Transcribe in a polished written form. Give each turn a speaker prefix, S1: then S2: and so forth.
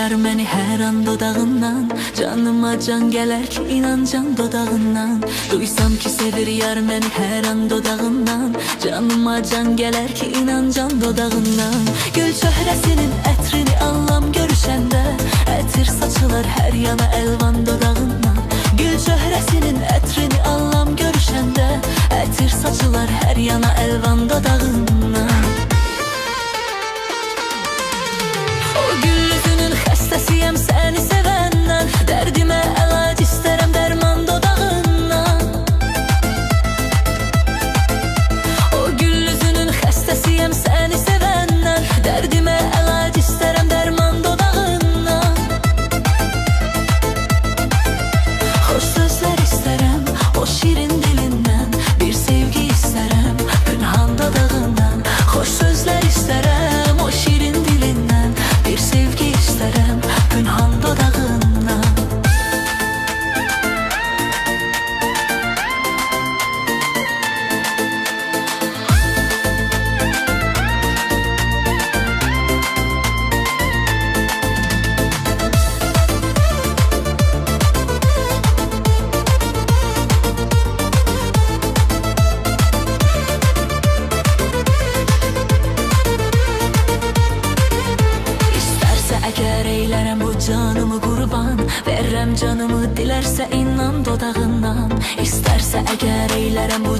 S1: yar məni hər an dodağından. Canıma can gələr ki inan can dodağından. Duysam ki sevir yar məni hər an dodağından. Canıma can gələr ki inan can dodağından. Gül çöhrəsinin ətrini anlam görüşəndə, ətir saçılar hər yana əlvan dodağından. Gül çöhrəsinin ətrini anlam görüşəndə, ətir saçılar hər yana əlvan dodağından. Xəstəsiyəm səni sevəndən, dərdimə əlac istərəm dərman dodağından. O gül üzünün xəstəsiyəm səni sevəndən, dərdimə əlac istərəm dərman dodağından. Xoş sözlər istərəm o şirin dilindən, bir sevgi istərəm pünhan dodağından. Xoş sözlər istərəm o şirin dilindən, bir sevgi istərəm pünhan dodağından. Əgər eylərəm bu canımı qurban, verərəm canımı dilərsə inan dodağından. İstərsə əgər eylərəm bu